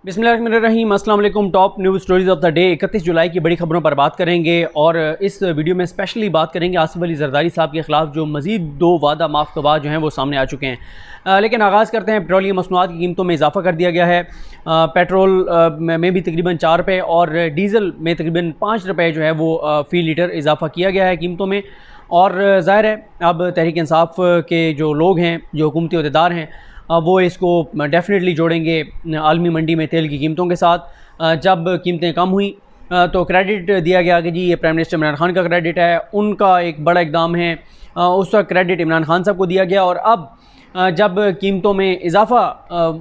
बिस्मिल्लाहिर्रहमानिर्रहीम, अस्सलाम वालेकुम। Top news stories of the day 31 जुलाई की बड़ी खबरों पर बात करेंगे और इस वीडियो में स्पेशली बात करेंगे आसिफ अली जरदारी साहब के ख़िलाफ़ जो मज़ीद 2 वादा माफ़ कवा जो हैं वो सामने आ चुके हैं। लेकिन आगाज़ करते हैं। पेट्रोलियम मसनूआत की कीमतों में इजाफ़ा कर दिया गया है। पेट्रोल में भी तकरीबन 4 रुपये और डीज़ल में तकरीबन 5 रुपये जो है वो फ़ी लीटर इजाफ़ा किया गया है कीमतों में। और ज़ाहिर है अब तहरीक इंसाफ के जो लोग हैं, जो हुकूमती अहदेदार हैं, वो इसको डेफिनेटली जोड़ेंगे आलमी मंडी में तेल की कीमतों के साथ। जब कीमतें कम हुई तो क्रेडिट दिया गया कि जी ये प्राइम मिनिस्टर इमरान खान का क्रेडिट है, उनका एक बड़ा इकदाम है, उस वक्त क्रेडिट इमरान खान साहब को दिया गया। और अब जब कीमतों में इजाफ़ा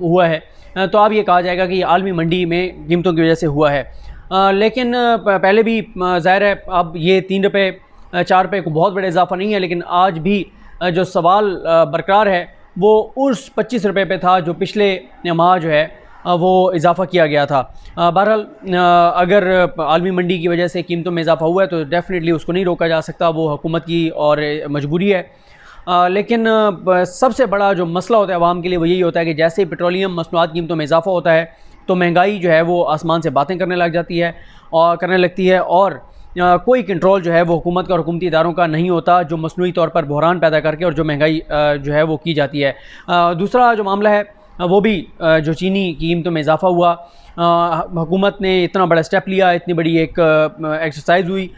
हुआ है तो अब ये कहा जाएगा कि आलमी मंडी में कीमतों की वजह से हुआ है। लेकिन पहले भी ज़ाहिर है अब ये 3 रुपये 4 रुपये को बहुत बड़ा इजाफ़ा नहीं है, लेकिन आज भी जो सवाल बरकरार है वो उस 25 रुपये पे था जो पिछले माह जो है वो इजाफ़ा किया गया था। बहरहाल अगर आलमी मंडी की वजह से कीमतों में इजाफ़ा हुआ है तो डेफिनेटली उसको नहीं रोका जा सकता, वो हुकूमत की और मजबूरी है। लेकिन सबसे बड़ा जो मसला होता है आवाम के लिए वो यही होता है कि जैसे ही पेट्रोलियम मसनूआत कीमतों में इजाफ़ा होता है तो महंगाई जो है वो आसमान से बातें करने लग जाती है और करने लगती है, और कोई कंट्रोल जो है वो हुकूमत का और हुकूमती इदारों का नहीं होता, जो मसनूई तौर पर बहरान पैदा करके और जो महंगाई जो है वो की जाती है। दूसरा जो मामला है वो भी जो चीनी की कीमतों में इजाफ़ा हुआ। हुकूमत ने इतना बड़ा स्टेप लिया, इतनी बड़ी एक एक्सरसाइज हुई,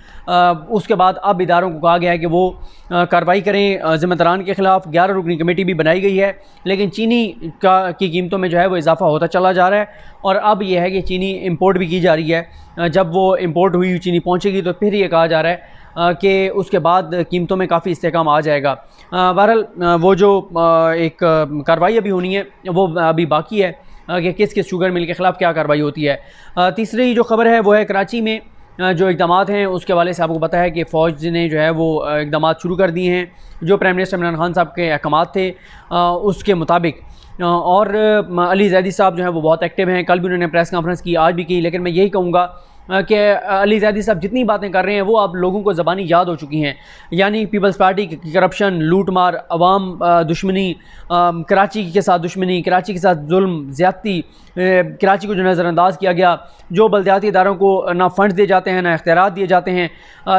उसके बाद अब इदारों को कहा गया है कि वो कार्रवाई करें ज़िम्मेदारान के ख़िलाफ़। 11 रुकनी कमेटी भी बनाई गई है, लेकिन चीनी की कीमतों में जो है वो इजाफ़ा होता चला जा रहा है। और अब यह है कि चीनी इंपोर्ट भी की जा रही है। जब वो इंपोर्ट हुई चीनी पहुँचेगी तो फिर ये कहा जा रहा है कि उसके बाद कीमतों में काफ़ी इस्तेहकाम आ जाएगा। बहरहाल वो जो एक कार्रवाई अभी होनी है वो अभी बाकी है कि किस किस शुगर मिल के ख़िलाफ़ क्या कार्रवाई होती है। तीसरी जो ख़बर है वो है कराची में जो इक़दाम हैं उसके हवाले से आपको पता है कि फ़ौज ने जो है वो इक़दाम शुरू कर दिए हैं जो प्राइम मिनिस्टर इमरान खान साहब के अहकाम थे उसके मुताबिक। और अली ज़ैदी साहब जो हैं वो बहुत एक्टिव हैं, कल भी उन्होंने प्रेस कॉन्फ्रेंस की, आज भी की। लेकिन मैं यही कहूँगा कि अली ज़ैदी साहब जितनी बातें कर रहे हैं वो अब लोगों को ज़बानी याद हो चुकी हैं, यानी पीपल्स पार्टी की करप्शन, लूट मार, अवाम दुश्मनी, कराची के साथ दुश्मनी, कराची के साथ जुल्म ज़्यादती, कराची को जो नज़रअंदाज किया गया, जो बल्दियाती इदारों को ना फ़ंड्स दिए जाते हैं ना इख्तियारात दिए जाते हैं,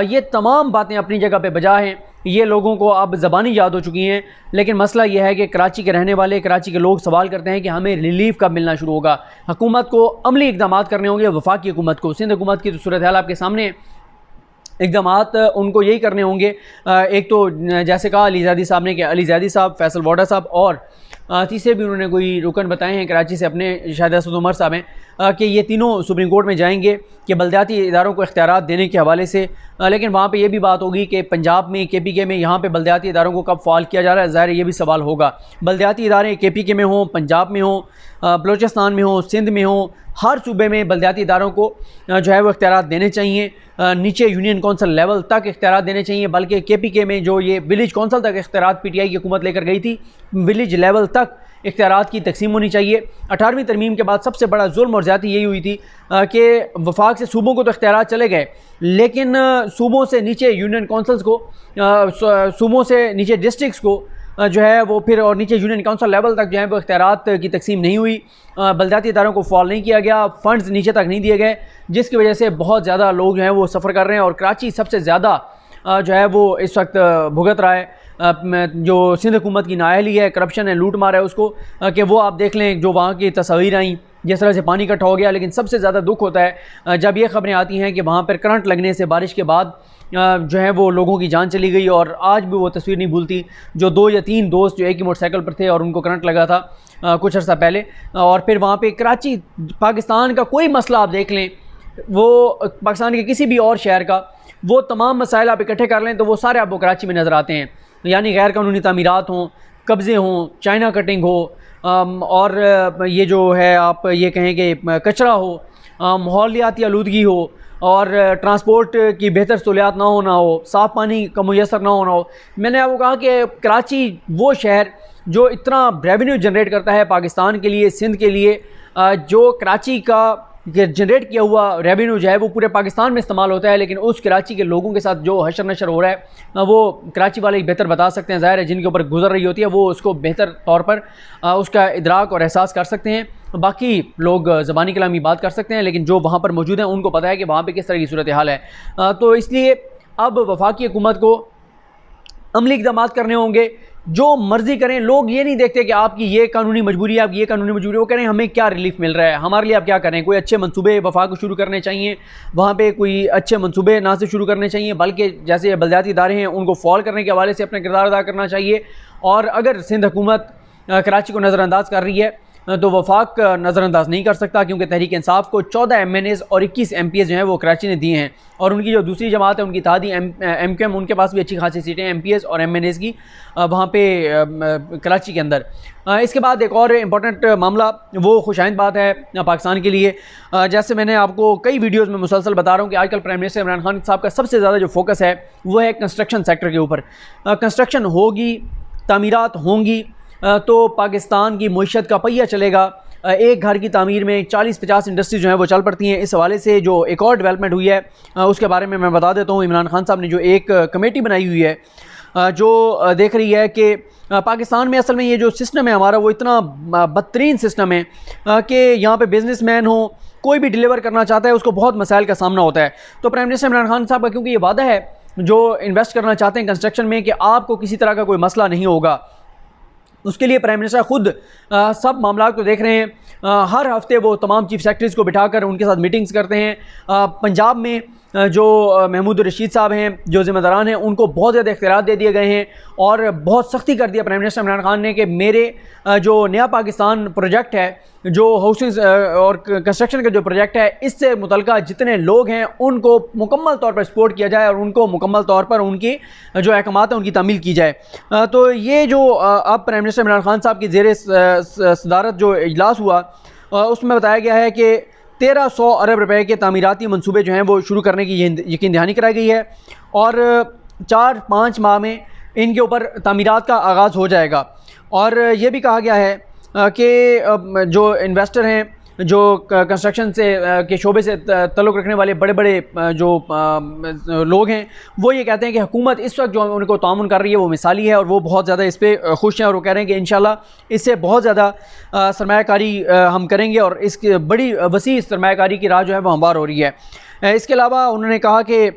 ये तमाम बातें अपनी जगह पे बजा हैं, ये लोगों को अब ज़बानी याद हो चुकी हैं। लेकिन मसला यह है कि कराची के रहने वाले, कराची के लोग सवाल करते हैं कि हमें रिलीफ कब मिलना शुरू होगा। हुकूमत को अमली इक़दाम करने होंगे, वफाकी हुकूमत को, सिंध हुकूमत की तो सूरत हाल आपके सामने, इक़दामात उनको यही करने होंगे। एक तो जैसे कहा अली ज़ैदी साहब ने कि अली ज़ैदी साहब, फैसल वाडा साहब और तीसरे भी उन्होंने कोई रुकन बताए हैं कराची से अपने, शायद असद उमर साहब हैं, कि ये तीनों सुप्रीम कोर्ट में जाएंगे कि बल्दियाती इदारों को इख्तियारात देने के हवाले से। लेकिन वहाँ पे ये भी बात होगी कि पंजाब में KPK में यहाँ पे बल्दियाती इदारों को कब फ़ाल किया जा रहा है, ज़ाहिर ये भी सवाल होगा। बल्दियाती इदारे KPK में हों, पंजाब में हों, बलूचिस्तान में हों, सिंध में हों, हर सूबे में बल्दियाती इदारों को जो है वो इख्तियारात देने चाहिए। नीचे यूनियन कौंसल लेवल तक इख्तियारात देने चाहिए, बल्कि KPK में जो ये विलेज कौंसल तक इख्तियारात PTI की हुकूमत लेकर गई थी, विलेज लेवल तक इख्तियारात की तकसीम होनी चाहिए। 18वीं तरमीम के बाद सबसे बड़ा जुल्म और ज़्यादती यही हुई थी कि वफाक से सूबों को तो इख्तियारात चले गए, लेकिन सूबों से नीचे यूनियन कौंसल्स को, सूबों से नीचे डिस्ट्रिक्ट्स को जो है वो फिर, और नीचे यूनियन काउंसिल लेवल तक जो है वो इख्तियारात की तकसीम नहीं हुई, बल्दियाती इदारों को फॉल नहीं किया गया, फ़ंड्स नीचे तक नहीं दिए गए, जिसकी वजह से बहुत ज़्यादा लोग जो हैं वो सफ़र कर रहे हैं। और कराची सबसे ज़्यादा जो है वो इस वक्त भुगत रहा है। जो सिंध हुकूमत की नाअहली है, करप्शन है, लूट मार है उसको, कि वो आप देख लें जो वहाँ की तस्वीर आई, जिस तरह से पानी इकट्ठा हो गया। लेकिन सबसे ज़्यादा दुख होता है जब ये ख़बरें आती हैं कि वहाँ पर करंट लगने से बारिश के बाद जो है वो लोगों की जान चली गई। और आज भी वो तस्वीर नहीं भूलती जो 2 या 3 दोस्त जो एक ही मोटरसाइकिल पर थे और उनको करंट लगा था कुछ अर्सा पहले। और फिर वहाँ पे कराची, पाकिस्तान का कोई मसला आप देख लें, वो पाकिस्तान के किसी भी और शहर का, वो तमाम मसाइल आप इकट्ठे कर लें तो वो सारे आपको कराची में नज़र आते हैं। यानी गैर कानूनी तामीरात हों, कब्ज़े हों, चाइना कटिंग हो, और ये जो है आप ये कहें कि कचरा हो, माहौलियाती आलूदगी हो, और ट्रांसपोर्ट की बेहतर सहूलियात ना हो, साफ़ पानी का मुयसर ना होना हो। मैंने आपको कहा कि कराची वो शहर जो इतना रेवेन्यू जनरेट करता है पाकिस्तान के लिए, सिंध के लिए, जो कराची का जनरेट किया हुआ रेवेन्यू जो है वो पूरे पाकिस्तान में इस्तेमाल होता है, लेकिन उस कराची के लोगों के साथ जो हशर नशर हो रहा है वो कराची वाले बेहतर बता सकते हैं। ज़ाहिर है जिनके ऊपर गुजर रही होती है वो उसको बेहतर तौर पर उसका इदराक और एहसास कर सकते हैं। बाकी लोग ज़बानी कलामी बात कर सकते हैं, लेकिन जो वहाँ पर मौजूद हैं उनको पता है कि वहाँ पर किस तरह की सूरत हाल है। तो इसलिए अब वफाकी हुकूमत को अमली इक़दाम करने होंगे, जो मर्ज़ी करें। लोग ये नहीं देखते कि आपकी ये कानूनी मजबूरी है, आपकी ये कानूनी मजबूरी है, वो कह रहे हैं हमें क्या रिलीफ मिल रहा है, हमारे लिए आप क्या करें। कोई अच्छे मंसूबे वफाक को शुरू करने चाहिए, वहाँ पे कोई अच्छे मंसूबे ना से शुरू करने चाहिए, बल्कि जैसे बलदियाती इदारे हैं उनको फॉल करने के हवाले से अपना किरदार अदा करना चाहिए। और अगर सिंध हुकूमत कराची को नज़रअंदाज कर रही है तो वफाक नज़रअंदाज नहीं कर सकता, क्योंकि तहरीक इंसाफ को 14 MNAs और 21 MPs जो हैं वो कराची ने दिए हैं। और उनकी जो दूसरी जमात है उनकी इत्तेहादी MQM, उनके पास भी अच्छी खासी सीटें हैं MPs और MNAs की वहाँ पे कराची के अंदर। इसके बाद एक और इम्पॉर्टेंट मामला, वो खुशाइंद बात है पाकिस्तान के लिए। जैसे मैंने आपको कई वीडियोज़ में मुसलसल बता रहा हूँ कि आजकल प्राइम मिनिस्टर इमरान खान साहब का सबसे ज़्यादा जो फोकस है वो है कंस्ट्रक्शन सेक्टर के ऊपर। कंस्ट्रक्शन होगी, तामीरात होंगी तो पाकिस्तान की मईशत का पहिया चलेगा। एक घर की तामीर में 40-50 इंडस्ट्री जो हैं वो चल पड़ती हैं। इस हवाले से जो एक और डेवलपमेंट हुई है उसके बारे में मैं बता देता हूँ। इमरान खान साहब ने जो एक कमेटी बनाई हुई है जो देख रही है कि पाकिस्तान में असल में ये जो सिस्टम है हमारा वो इतना बदतरीन सिस्टम है कि यहाँ पे बिजनेसमैन हो, कोई भी डिलीवर करना चाहता है उसको बहुत मसाइल का सामना होता है। तो प्राइम मिनिस्टर इमरान खान साहब का क्योंकि ये वादा है जो इन्वेस्ट करना चाहते हैं कंस्ट्रक्शन में कि आपको किसी तरह का कोई मसला नहीं होगा, उसके लिए प्राइम मिनिस्टर खुद सब मामला को देख रहे हैं। हर हफ्ते वो तमाम चीफ सेक्रेटरीज़ को बिठाकर उनके साथ मीटिंग्स करते हैं। पंजाब में जो महमूद रशीद साहब हैं, जो ज़िम्मेदारान हैं, उनको बहुत ज़्यादा इख्तियार दे दिए गए हैं और बहुत सख्ती कर दिया प्राइम मिनिस्टर इमरान खान ने कि मेरे जो नया पाकिस्तान प्रोजेक्ट है, जो हाउसिंग और कंस्ट्रक्शन का जो प्रोजेक्ट है, इससे मुतल्लिक़ जितने लोग हैं उनको मुकम्मल तौर पर सपोर्ट किया जाए और उनको मुकम्मल तौर पर उनकी जो अहकामात हैं उनकी तामील की जाए। तो ये जो अब प्राइम मिनिस्टर इमरान खान साहब की ज़ेरे सदारत जो इजलास हुआ उसमें बताया गया है कि 1300 अरब रुपए के तामीराती मंसूबे जो हैं वो शुरू करने की यकीन दहानी कराई गई है और 4-5 माह में इनके ऊपर तामीरात का आगाज़ हो जाएगा। और ये भी कहा गया है कि जो इन्वेस्टर हैं, जो कंस्ट्रक्शन से के शोबे से तल्लुक़ रखने वाले बड़े बड़े जो लोग हैं, वो ये कहते हैं कि हुकूमत इस वक्त जो उनको तामुन कर रही है वो मिसाली है और वो बहुत ज़्यादा इस पर खुश हैं और वो कह रहे हैं कि इंशाल्लाह इससे बहुत ज़्यादा सरमायाकारी हम करेंगे और इसकी बड़ी वसी सरमायाकारी की राह जो है वो हमवार हो रही है। इसके अलावा उन्होंने कहा कि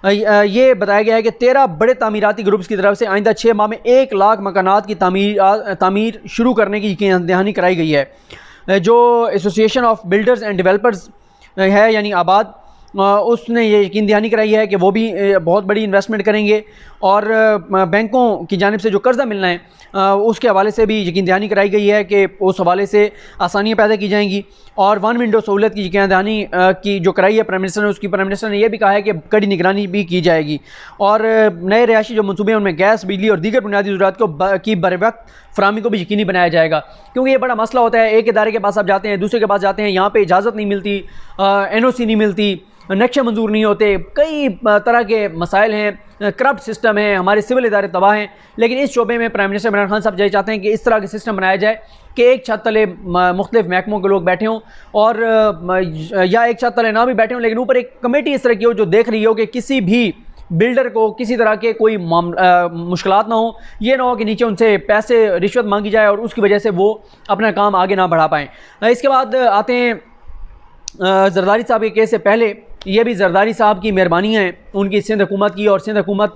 ये बताया गया है कि 13 बड़े तामीराती ग्रुप्स की तरफ से आइंदा 6 माह में 1 लाख मकानात की तामीर शुरू करने की यकीन दहानी कराई गई है। जो association of builders and developers है यानी आबाद, उसने ये यकीन दहानी कराई है कि वो भी बहुत बड़ी इन्वेस्टमेंट करेंगे और बैंकों की जानिब से जो कर्ज़ा मिलना है उसके हवाले से भी यकीन दहानी कराई गई है कि उस हवाले से आसानियाँ पैदा की जाएंगी। और वन विंडो सहूलत की यकीन दहानी की जो कराई है प्राइम मिनिस्टर ने, उसकी प्राइम मिनिस्टर ने यह भी कहा है कि कड़ी निगरानी भी की जाएगी और नए रिहायशी जो मनसूबे हैं उनमें गैस, बिजली और दीगर बुनियादी ज़रूरत की बर वक्त फराहमी को भी यकीनी बनाया जाएगा। क्योंकि ये बड़ा मसला होता है, एक इदारे के पास आप जाते हैं, दूसरे के पास जाते हैं, यहाँ पर इजाज़त नहीं मिलती, NOC नहीं मिलती, नक्शे मंजूर नहीं होते, कई तरह के मसाइल हैं, करप्ट सिस्टम है, हमारे सिविल इदारे तबाह हैं। लेकिन इस शोबे में प्राइम मिनिस्टर इमरान खान साहब यही चाहते हैं कि इस तरह के सिस्टम बनाया जाए कि एक छत तले मुख्तलिफ महकमों के लोग बैठे हों और या एक छत तले ना भी बैठे हों, लेकिन ऊपर एक कमेटी इस तरह की हो जो देख रही हो कि किसी भी बिल्डर को किसी तरह के कोई मुश्किलात ना हो, ये ना हो कि नीचे उनसे पैसे रिश्वत मांगी जाए और उसकी वजह से वो अपना काम आगे ना बढ़ा पाएँ। इसके बाद आते हैं जरदारी साहब के केस से पहले, ये भी जरदारी साहब की मेहरबानी है उनकी सिंध हुकूमत की और सिंध हुकूमत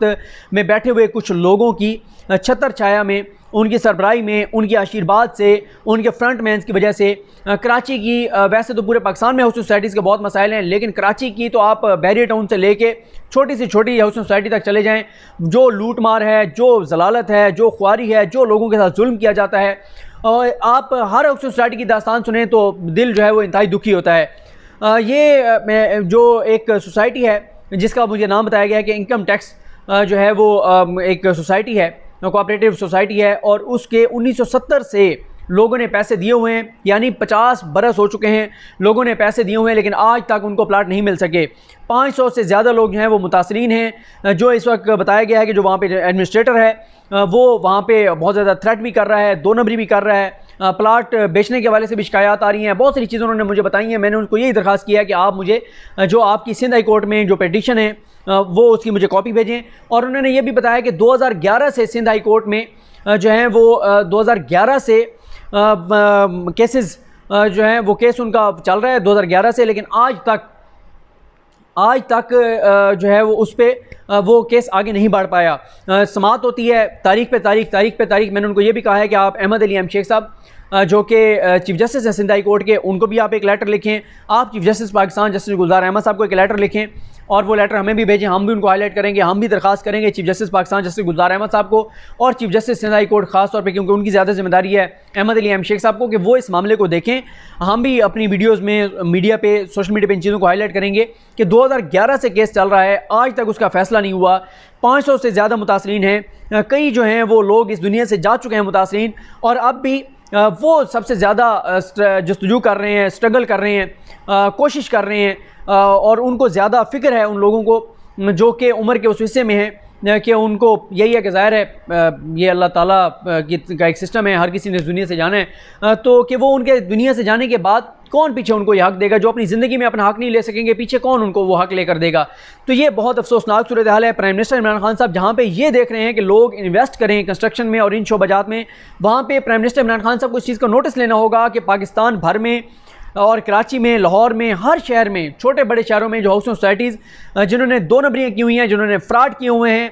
में बैठे हुए कुछ लोगों की छतर छाया में, उनकी सरबराही में, उनके आशीर्वाद से, उनके फ्रंट मैंस की वजह से कराची की, वैसे तो पूरे पाकिस्तान में हाउसिंग सोसाइटीज़ के बहुत मसाइल हैं, लेकिन कराची की तो आप बैरियर टाउन से लेके छोटी से छोटी हाउसिंग सोसाइटी तक चले जाएं, जो लूट मार है, जो जलालत है, जो ख्वारी है, जो लोगों के साथ जुल्म किया जाता है, और आप हर हाउसिंग सोसाइटी की दास्तान सुने तो दिल जो है वो इंतहाई दुखी होता है। ये जो एक सोसाइटी है जिसका मुझे नाम बताया गया है कि इनकम टैक्स जो है वो एक सोसाइटी है, कोऑपरेटिव सोसाइटी है और उसके 1970 से लोगों ने पैसे दिए हुए हैं, यानी 50 बरस हो चुके हैं लोगों ने पैसे दिए हुए हैं, लेकिन आज तक उनको प्लाट नहीं मिल सके। 500 से ज़्यादा लोग जो हैं वो मुतासरीन हैं। जो इस वक्त बताया गया है कि जो वहाँ पे एडमिनिस्ट्रेटर है वो वहाँ पे बहुत ज़्यादा थ्रेट भी कर रहा है, 2 नंबरी भी कर रहा है, प्लाट बेचने के हवाले से भी शिकायत आ रही हैं, बहुत सारी चीज़ें उन्होंने मुझे बताई हैं। मैंने उनको यही दरख्वास्त किया है कि आप मुझे जो आपकी सिंध हाई कोर्ट में जो पिटीशन है वो उसकी मुझे कॉपी भेजें। और उन्होंने ये भी बताया कि 2011 से सिंध हाई कोर्ट में जो है वो 2011 से केसेस जो है वो केस उनका चल रहा है 2011 से, लेकिन आज तक जो है वो उस पर वो केस आगे नहीं बढ़ पाया। समाअत होती है तारीख पे तारीख। मैंने उनको ये भी कहा है कि आप अहमद अली शेख साहब जो कि चीफ जस्टिस हैं सिंध हाई कोर्ट के, उनको भी आप एक लेटर लिखें। आप chief justice Pakistan justice Gulzar Ahmed साहब को एक लेटर लिखें और वो लेटर हमें भी भेजें, हम भी उनको हाईलाइट करेंगे। हम भी दरख्वास्त करेंगे chief justice Pakistan justice Gulzar Ahmed साहब को और chief justice Sindh high court खास तौर पे, क्योंकि उनकी ज़्यादा जिम्मेदारी है, अहमद अली शेख साहब को, कि वो इस मामले को देखें। हम भी अपनी वीडियोज़ में मीडिया पे सोशल मीडिया पे इन चीज़ों को हाईलाइट करेंगे कि 2011 से केस चल रहा है, आज तक उसका फैसला नहीं हुआ। 500 से ज़्यादा मुतासरीन हैं, कई जो हैं वो लोग इस दुनिया से जा चुके हैं मुतासरीन, और अब भी वो सबसे ज़्यादा जस्तजू कर रहे हैं, स्ट्रगल कर रहे हैं, कोशिश कर रहे हैं, और उनको ज़्यादा फ़िक्र है उन लोगों को जो कि उम्र के उस हिस्से में हैं कि उनको यही है कि ज़ाहिर है ये अल्लाह ताला का एक सिस्टम है, हर किसी ने इस दुनिया से जाना है, तो कि वो उनके दुनिया से जाने के बाद कौन पीछे उनको ये हक़ देगा, जो अपनी ज़िंदगी में अपना हक़ नहीं ले सकेंगे, पीछे कौन उनको वो हक़ लेकर देगा। तो ये बहुत अफसोसनाक सूरत हाल है। प्राइम मिनिस्टर इमरान खान साहब जहाँ पे ये देख रहे हैं कि लोग इन्वेस्ट करें कंस्ट्रक्शन में और इन शोबाजात में, वहाँ पर प्राइम मिनिस्टर इमरान खान साहब को इस चीज़ का नोटिस लेना होगा कि पाकिस्तान भर में और कराची में, लाहौर में, हर शहर में, छोटे बड़े शहरों में जो हाउसिंग सोसाइटीज़ जिन्होंने 2 नंबरियाँ की हुई हैं, जिन्होंने फ्रॉड किए हुए हैं,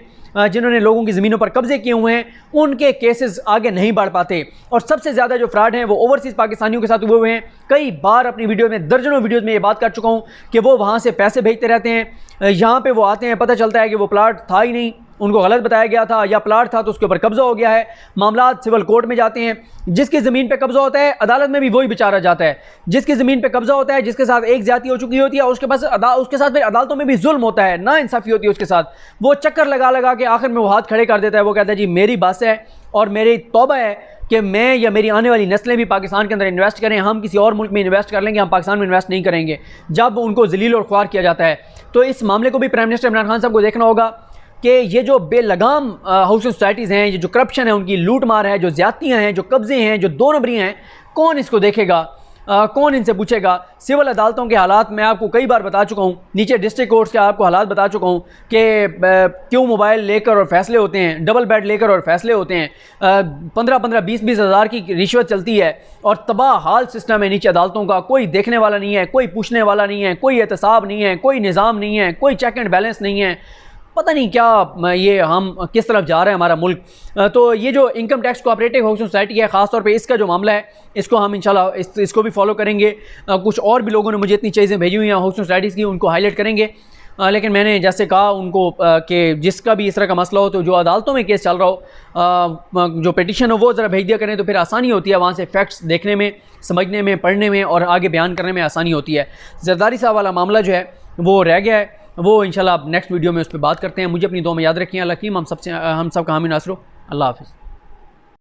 जिन्होंने लोगों की ज़मीनों पर कब्जे किए हुए हैं, उनके केसेस आगे नहीं बढ़ पाते। और सबसे ज़्यादा जो फ्रॉड हैं वो ओवरसीज़ पाकिस्तानियों के साथ हुए हुए हैं। कई बार अपनी वीडियो में, दर्जनों वीडियोज़ में ये बात कर चुका हूँ कि वो वहाँ से पैसे भेजते रहते हैं, यहाँ पे वो आते हैं, पता चलता है कि वो प्लाट था ही नहीं, उनको गलत बताया गया था, या प्लाट था तो उसके ऊपर कब्ज़ा हो गया है। मामला सिविल कोर्ट में जाते हैं, जिसकी ज़मीन पे कब्ज़ा होता है अदालत में भी वही बेचारा जाता है। जिसकी ज़मीन पे कब्ज़ा होता है, जिसके साथ एक ज़्यादती हो चुकी होती है, उसके साथ फिर अदालतों में भी जुल्म होता है, ना इंसाफ़ी होती है उसके साथ। वो चक्कर लगा के आखिर में वो हाथ खड़े कर देता है। वो कहता है जी मेरी बात है और मेरी तौबा है कि मैं या मेरी आने वाली नस्लें भी पाकिस्तान के अंदर इन्वेस्ट करें, हम किसी और मुल्क में इन्वेस्ट कर लेंगे, हम पाकिस्तान में इन्वेस्ट नहीं करेंगे, जब उनको जलील और ख्वार किया जाता है। तो इस मामले को भी प्राइम मिनिस्टर इमरान खान साहब को देखना होगा कि ये जो बेलगाम हाउसिंग सोसाइटीज़ हैं, ये जो करप्शन है, उनकी लूट मार है, जो ज़्यादतियाँ हैं, जो कब्ज़े हैं, जो 2 नंबरियाँ हैं, कौन इसको देखेगा, कौन इनसे पूछेगा। सिविल अदालतों के हालात मैं आपको कई बार बता चुका हूँ, नीचे डिस्ट्रिक्ट कोर्ट्स के आपको हालात बता चुका हूँ कि क्यों मोबाइल लेकर और फैसले होते हैं, डबल बेड लेकर और फैसले होते हैं, 15-15, 20-20 हज़ार की रिश्वत चलती है, और तबाह हाल सिस्टम है नीचे अदालतों का। कोई देखने वाला नहीं है, कोई पूछने वाला नहीं है, कोई एहतसाब नहीं है, कोई निज़ाम नहीं है, कोई चेक एंड बैलेंस नहीं है। पता नहीं क्या ये हम किस तरफ जा रहे हैं हमारा मुल्क। तो ये जो income tax cooperative housing society है, ख़ास तौर पे इसका जो मामला है, इसको हम इंशाल्लाह इसको भी फॉलो करेंगे। कुछ और भी लोगों ने मुझे इतनी चीज़ें भेजी हुई हैं हाउसिंग सोसाइटीज़ की, उनको हाईलाइट करेंगे। लेकिन मैंने जैसे कहा उनको कि जिसका भी इस तरह का मसला हो, तो जो अदालतों में केस चल रहा हो, जो पिटिशन हो वो ज़रा भेज दिया करें, तो फिर आसानी होती है वहाँ से फैक्ट्स देखने में, समझने में, पढ़ने में और आगे बयान करने में आसानी होती है। जरदारी साहब वाला मामला जो है वो रह गया है, वो इंशाल्लाह नेक्स्ट वीडियो में उस पर बात करते हैं। मुझे अपनी दुआ में याद रखिए। अल्लाह कीम हम सब का हामी नासरो। अल्लाह हाफ़िज़।